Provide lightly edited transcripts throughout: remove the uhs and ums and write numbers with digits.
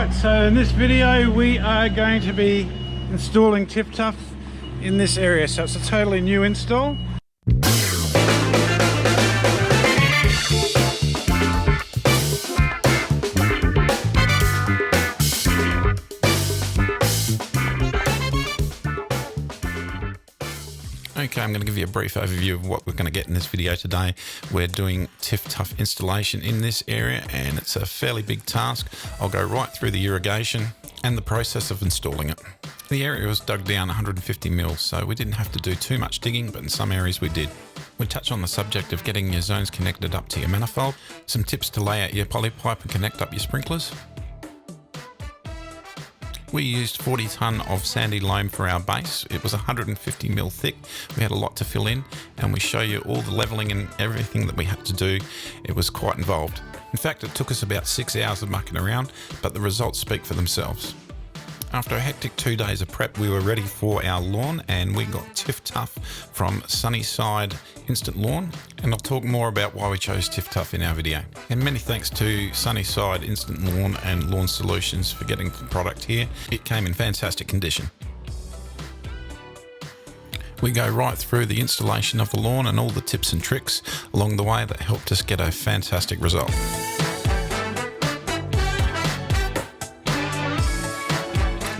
Right, so in this video we are going to be installing TifTuf in this area, so it's a totally new install. Okay, I'm going to give you a brief overview of what we're going to get in this video today. We're doing TifTuf installation in this area, and it's a fairly big task. I'll go right through the irrigation and the process of installing it. The area was dug down 150 mils, so we didn't have to do too much digging, but in some areas we did. We touch on the subject of getting your zones connected up to your manifold, some tips to lay out your polypipe and connect up your sprinklers. We used 40 tonne of sandy loam for our base. It was 150 mil thick. We had a lot to fill in, and we show you all the levelling and everything that we had to do. It was quite involved. In fact, it took us about 6 hours of mucking around, but the results speak for themselves. After a hectic 2 days of prep, we were ready for our lawn, and we got TifTuf from Sunnyside Instant Lawn, and I'll talk more about why we chose TifTuf in our video. And many thanks to Sunnyside Instant Lawn and Lawn Solutions for getting the product here. It came in fantastic condition. We go right through the installation of the lawn and all the tips and tricks along the way that helped us get a fantastic result.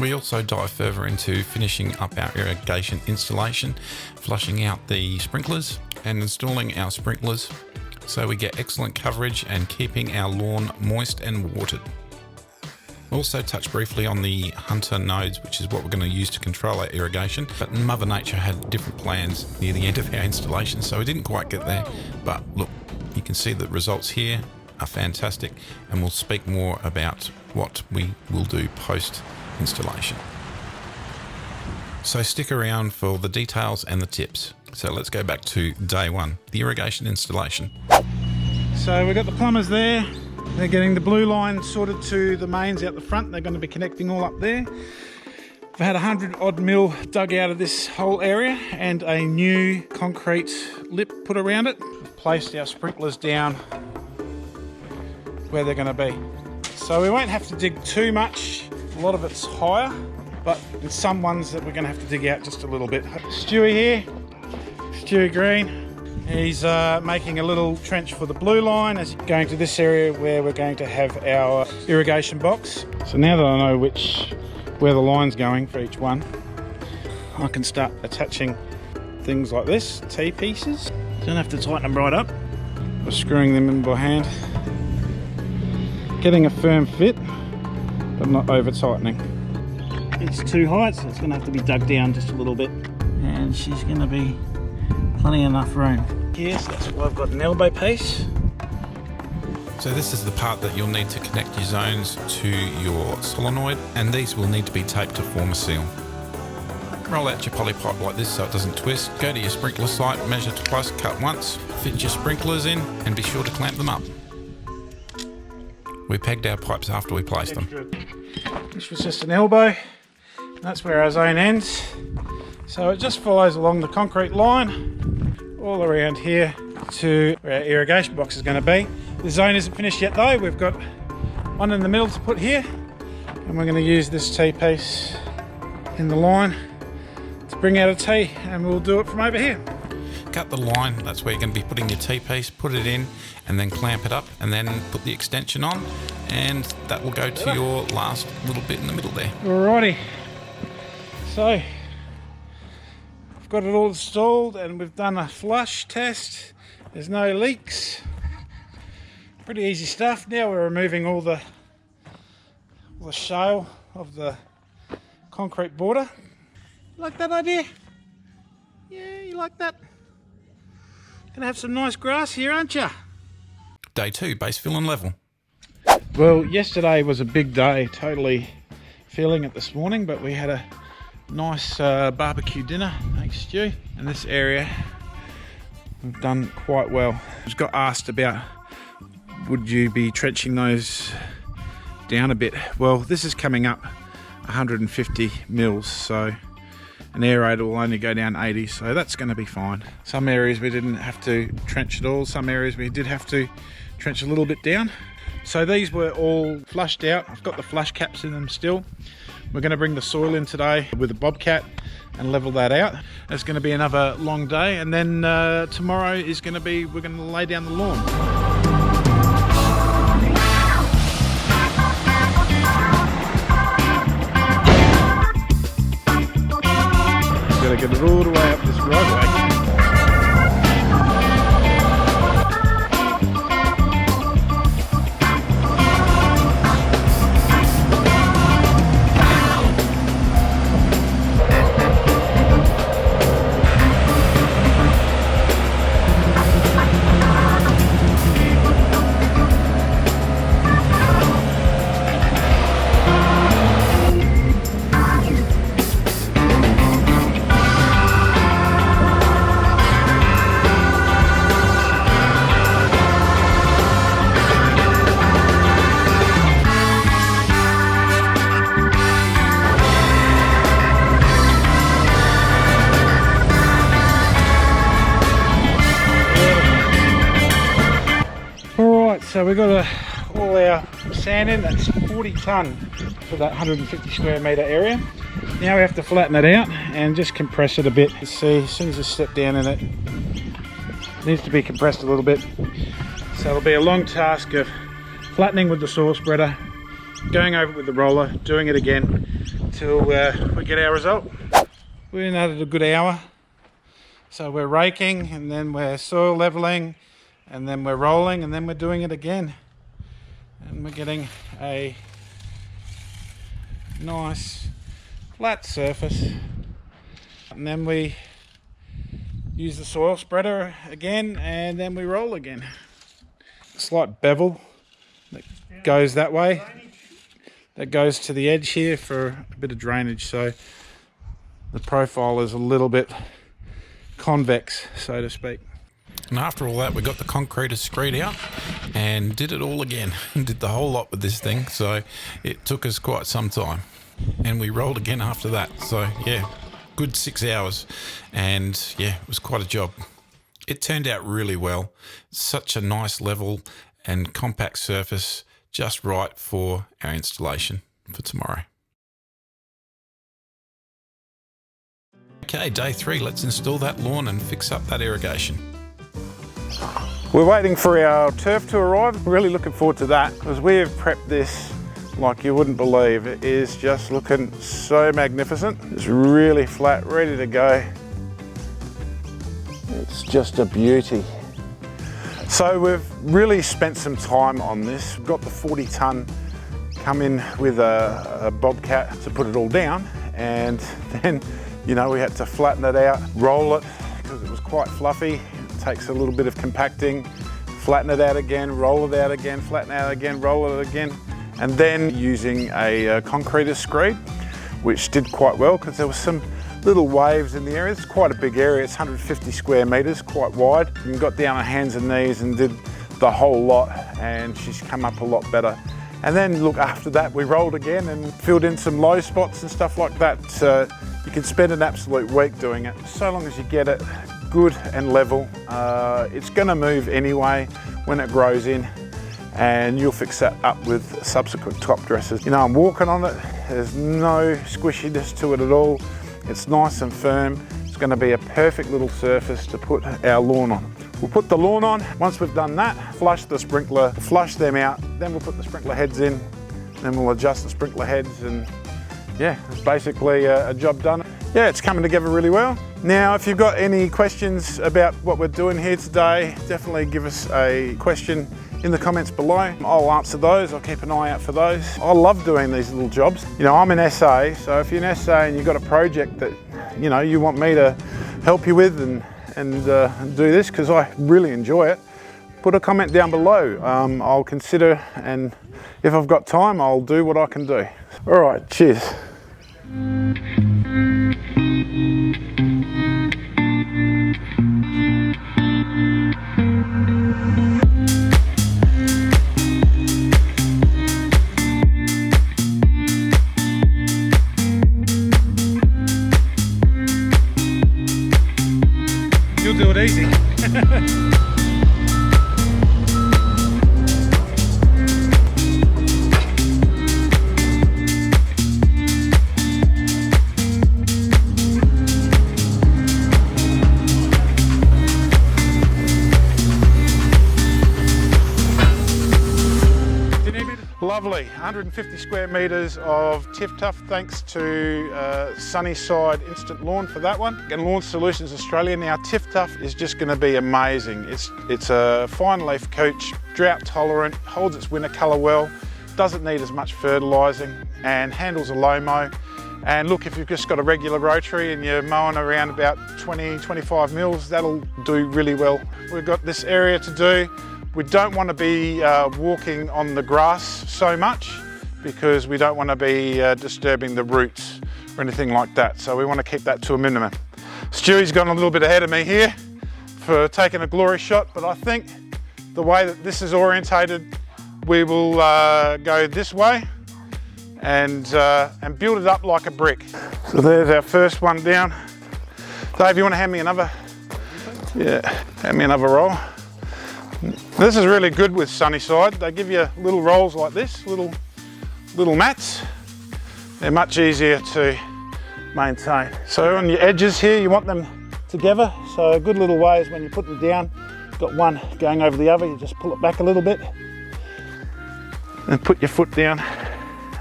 We also dive further into finishing up our irrigation installation, flushing out the sprinklers and installing our sprinklers so we get excellent coverage and keeping our lawn moist and watered. Also touch briefly on the Hunter nodes, which is what we're going to use to control our irrigation, but Mother Nature had different plans near the end of our installation, so we didn't quite get there. But look, you can see the results here are fantastic, and we'll speak more about what we will do post installation. So stick around for the details and the tips. So let's go back to day one, the irrigation installation. So we've got the plumbers there. They're getting the blue line sorted to the mains out the front. They're going to be connecting all up there. We've had 100 odd mil dug out of this whole area and a new concrete lip put around it. We've placed our sprinklers down where they're going to be. So we won't have to dig too much. A lot of it's higher, but there's some ones that we're going to have to dig out just a little bit. Stewie here, Stewie Green, he's making a little trench for the blue line as going to this area where we're going to have our irrigation box. So now that I know where the line's going for each one, I can start attaching things like this, T-pieces. Don't have to tighten them right up. We're screwing them in by hand. Getting a firm fit, but not over tightening. It's too high, so it's going to have to be dug down just a little bit, and she's going to be plenty enough room here, so that's why I've got an elbow piece. So this is the part that you'll need to connect your zones to your solenoid, and these will need to be taped to form a seal. Roll out your polypipe like this so it doesn't twist. Go to your sprinkler site, measure twice, cut once, fit your sprinklers in, and be sure to clamp them up. We pegged our pipes after we placed them. This was just an elbow. That's where our zone ends. So it just follows along the concrete line all around here to where our irrigation box is going to be. The zone isn't finished yet though. We've got one in the middle to put here, and we're going to use this T-piece in the line to bring out a T, and we'll do it from over here. Cut the line, that's where you're going to be putting your T-piece, put it in and then clamp it up and then put the extension on, and that will go to your last little bit in the middle there. Alrighty, so I've got it all installed and we've done a flush test. There's no leaks. Pretty easy stuff. Now we're removing all the shale of the concrete border. Like that idea? Yeah, you like that? Gonna have some nice grass here, aren't you? Day two, base fill and level. Well, yesterday was a big day, totally feeling it this morning, but we had a nice barbecue dinner, thanks Stu. In this area, we've done quite well. I just got asked about, would you be trenching those down a bit? Well, this is coming up 150 mils, so an aerator will only go down 80, so that's going to be fine. Some areas we didn't have to trench at all, some areas we did have to trench a little bit down. So these were all flushed out. I've got the flush caps in them still. We're going to bring the soil in today with a bobcat and level that out. It's going to be another long day, and then tomorrow is going to be, we're going to lay down the lawn. Got to get it all the way up this driveway. So we've got all our sand in. That's 40 tonne for that 150 square metre area. Now we have to flatten it out and just compress it a bit. See, as soon as you step down in it, it needs to be compressed a little bit. So it'll be a long task of flattening with the soil spreader, going over it with the roller, doing it again till we get our result. We're in at a good hour. So we're raking, and then we're soil levelling, and then we're rolling, and then we're doing it again, and we're getting a nice flat surface. And then we use the soil spreader again, and then we roll again. Slight bevel that goes that way, that goes to the edge here for a bit of drainage, so the profile is a little bit convex, so to speak. And after all that, we got the concrete screed out and did it all again. Did the whole lot with this thing, so it took us quite some time. And we rolled again after that. So yeah, good 6 hours, and yeah, it was quite a job. It turned out really well. Such a nice level and compact surface, just right for our installation for tomorrow. Okay, day 3, let's install that lawn and fix up that irrigation. We're waiting for our turf to arrive. We're really looking forward to that, because we have prepped this like you wouldn't believe. It is just looking so magnificent. It's really flat, ready to go. It's just a beauty. So we've really spent some time on this. We've got the 40 tonne come in with a bobcat to put it all down, and then, you know, we had to flatten it out, roll it, because it was quite fluffy. Takes a little bit of compacting, flatten it out again, roll it out again, flatten it out again, roll it again, and then using a concrete screed, which did quite well because there was some little waves in the area. It's quite a big area, it's 150 square metres, quite wide. And got down on hands and knees and did the whole lot, and she's come up a lot better. And then look, after that we rolled again and filled in some low spots and stuff like that. So you can spend an absolute week doing it, so long as you get it good and level. It's going to move anyway when it grows in, and you'll fix that up with subsequent top dressers. You know, I'm walking on it, there's no squishiness to it at all. It's nice and firm. It's going to be a perfect little surface to put our lawn on. We'll put the lawn on. Once we've done that, flush the sprinkler, flush them out, then we'll put the sprinkler heads in, then we'll adjust the sprinkler heads, and yeah, it's basically a job done. Yeah, it's coming together really well. Now, if you've got any questions about what we're doing here today, definitely give us a question in the comments below. I'll answer those, I'll keep an eye out for those. I love doing these little jobs. You know, I'm an SA, so if you're an SA and you've got a project that, you know, you want me to help you with and do this, because I really enjoy it, put a comment down below. I'll consider, and if I've got time, I'll do what I can do. All right, cheers. You'll do it easy. Lovely, 150 square metres of TifTuf, thanks to Sunnyside Instant Lawn for that one. And Lawn Solutions Australia. Now TifTuf is just going to be amazing. It's a fine leaf couch, drought tolerant, holds its winter colour well, doesn't need as much fertilising and handles a low mow. And look, if you've just got a regular rotary and you're mowing around about 20-25 mils, that'll do really well. We've got this area to do. We don't want to be walking on the grass so much because we don't want to be disturbing the roots or anything like that. So we want to keep that to a minimum. Stewie's gone a little bit ahead of me here for taking a glory shot, but I think the way that this is orientated, we will go this way and build it up like a brick. So there's our first one down. Dave, you want to hand me another? Yeah, hand me another roll. This is really good with Sunnyside. They give you little rolls like this, little mats. They're much easier to maintain. So on your edges here, you want them together. So a good little way is when you put them down, got one going over the other, you just pull it back a little bit and put your foot down,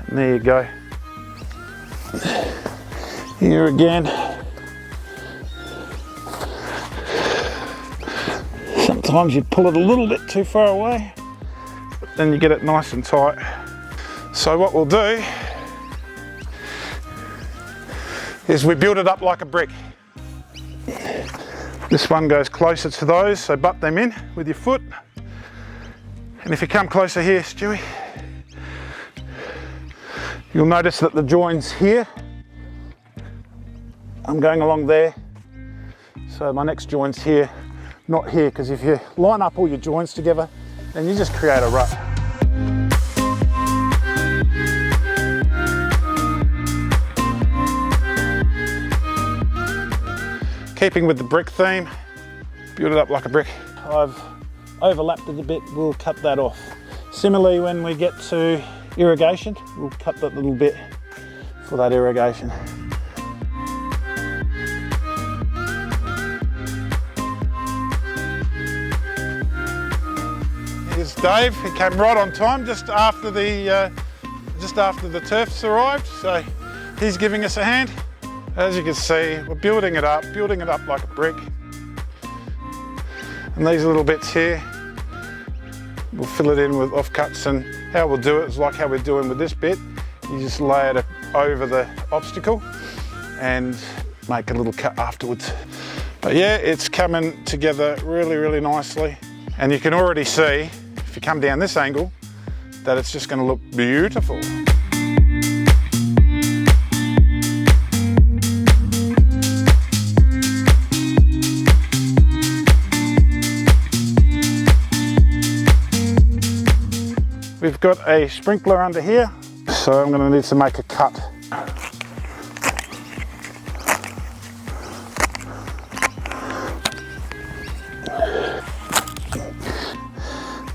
and there you go. Here again. Sometimes you pull it a little bit too far away, but then you get it nice and tight. So what we'll do is we build it up like a brick. This one goes closer to those, so butt them in with your foot. And if you come closer here, Stewie, you'll notice that the joins here, I'm going along there, so my next join's here, not here, because if you line up all your joins together, then you just create a rut. Keeping with the brick theme, build it up like a brick. I've overlapped it a bit, we'll cut that off. Similarly, when we get to irrigation, we'll cut that little bit for that irrigation. Here's Dave. He came right on time just after the turfs arrived, so he's giving us a hand. As you can see, we're building it up like a brick. And these little bits here, we'll fill it in with offcuts, and how we'll do it is like how we're doing with this bit. You just lay it over the obstacle and make a little cut afterwards. But yeah, it's coming together really, really nicely. And you can already see, if you come down this angle, that it's just going to look beautiful. We've got a sprinkler under here, so I'm going to need to make a cut.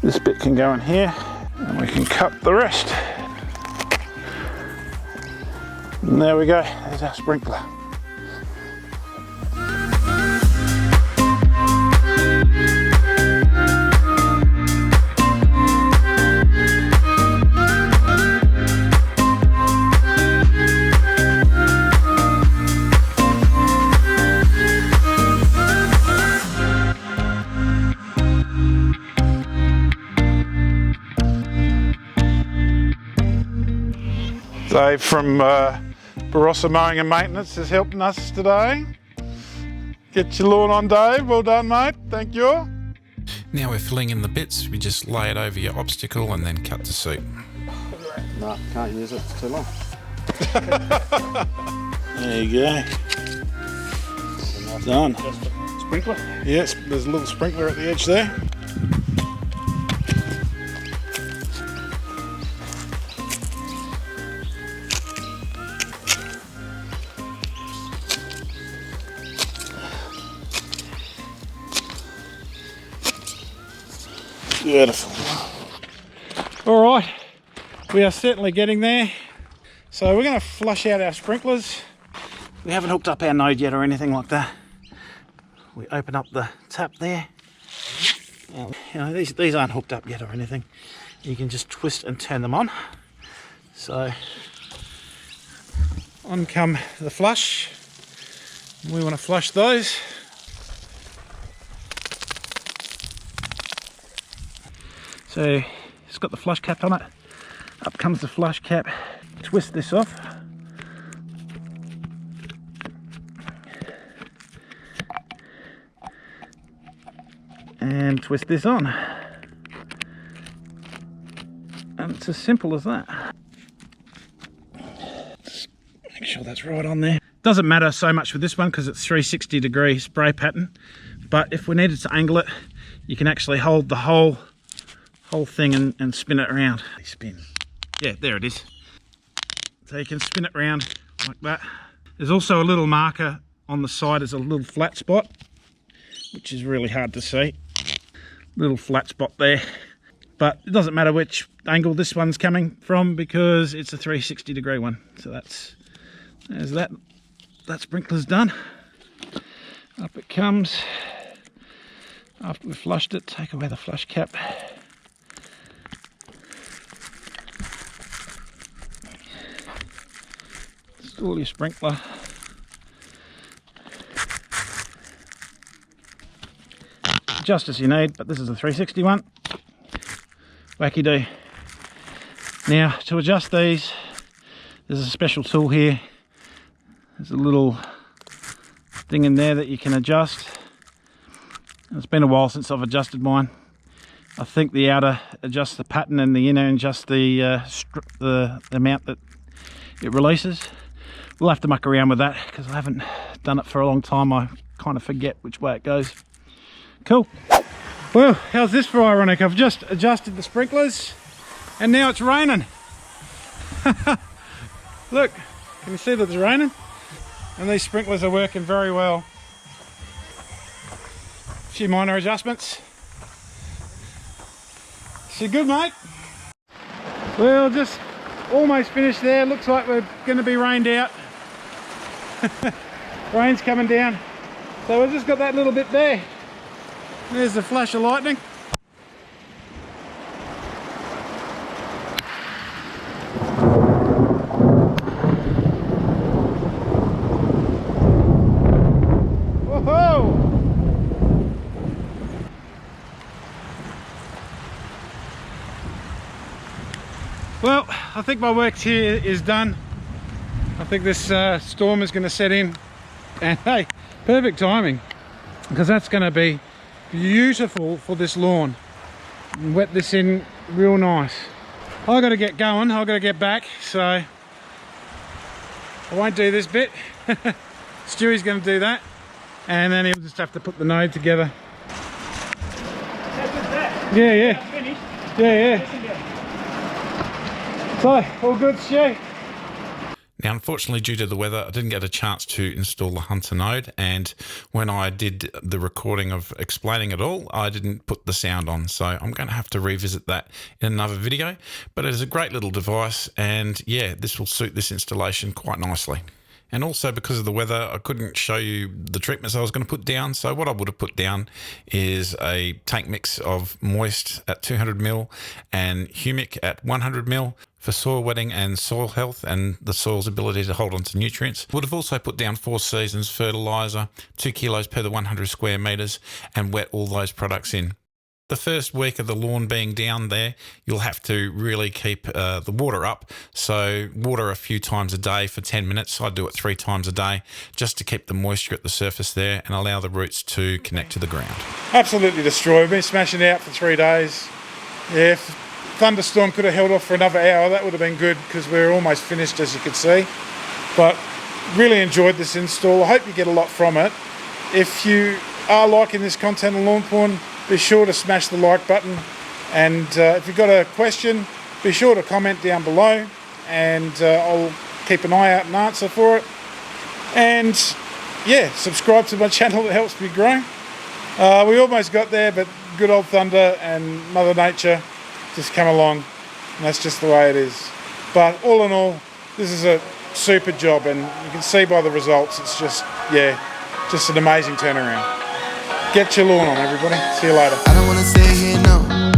This bit can go in here, and we can cut the rest. And there we go, there's our sprinkler. Dave from Barossa Mowing and Maintenance is helping us today. Get your lawn on, Dave. Well done, mate. Thank you. Now we're filling in the bits. We just lay it over your obstacle and then cut to suit. No, can't use it. It's too long. There you go. Done. Sprinkler? Yes, there's a little sprinkler at the edge there. Beautiful. All right, we are certainly getting there. So we're going to flush out our sprinklers. We haven't hooked up our node yet or anything like that. We open up the tap there. You know, these aren't hooked up yet or anything. you can just twist and turn them on. So on come the flush. We want to flush those. So it's got the flush cap on it. Up comes the flush cap. Twist this off. And twist this on. And it's as simple as that. Just make sure that's right on there. Doesn't matter so much with this one because it's 360-degree spray pattern, but if we needed to angle it, you can actually hold the whole thing and spin it around. Spin. Yeah, there it is. So you can spin it around like that. There's also a little marker on the side. There's a little flat spot, which is really hard to see. Little flat spot there. But it doesn't matter which angle this one's coming from because it's a 360-degree one. So there's that. That sprinkler's done. Up it comes. After we've flushed it, take away the flush cap. Install your sprinkler. Just as you need, but this is a 360 one. Wacky do. Now to adjust these, there's a special tool here. There's a little thing in there that you can adjust. It's been a while since I've adjusted mine. I think the outer adjusts the pattern and the inner adjusts the amount that it releases. We'll have to muck around with that because I haven't done it for a long time. I kind of forget which way it goes. Cool. Well, how's this for ironic? I've just adjusted the sprinklers and now it's raining. Look, can you see that it's raining? And these sprinklers are working very well. A few minor adjustments. So good, mate. Well, just almost finished there. Looks like we're going to be rained out. Rain's coming down. So we've just got that little bit there. There's the flash of lightning. Well, I think my work here is done. I think this storm is going to set in, and hey, perfect timing because that's going to be beautiful for this lawn. Wet this in real nice. I've got to get going, I've got to get back, so I won't do this bit. Stewie's going to do that, and then he'll just have to put the node together. Yeah. So, all good, Stu? Now, unfortunately, due to the weather, I didn't get a chance to install the Hunter node, and when I did the recording of explaining it all, I didn't put the sound on, so I'm going to have to revisit that in another video. But it is a great little device, and yeah, this will suit this installation quite nicely. And also because of the weather, I couldn't show you the treatments I was going to put down. So what I would have put down is a tank mix of moist at 200 ml and humic at 100 ml for soil wetting and soil health and the soil's ability to hold on to nutrients. Would have also put down 4 seasons fertilizer, 2 kilos per the 100 square meters, and wet all those products in. The first week of the lawn being down there, you'll have to really keep the water up. So water a few times a day for 10 minutes. I do it 3 times a day just to keep the moisture at the surface there and allow the roots to connect to the ground. Absolutely destroyed. We've been smashing out for 3 days. Yeah, if thunderstorm could have held off for another hour, that would have been good because we're almost finished, as you could see. But really enjoyed this install. I hope you get a lot from it. If you are liking this content on Lawnporn, be sure to smash the like button, and if you've got a question, be sure to comment down below, and I'll keep an eye out and answer for it. And yeah, subscribe to my channel, it helps me grow. We almost got there, but good old thunder and Mother Nature just come along, and that's just the way it is. But all in all, this is a super job, and you can see by the results, it's just, yeah, just an amazing turnaround. Get your lawn on, everybody. See you later. I don't wanna stay here, no.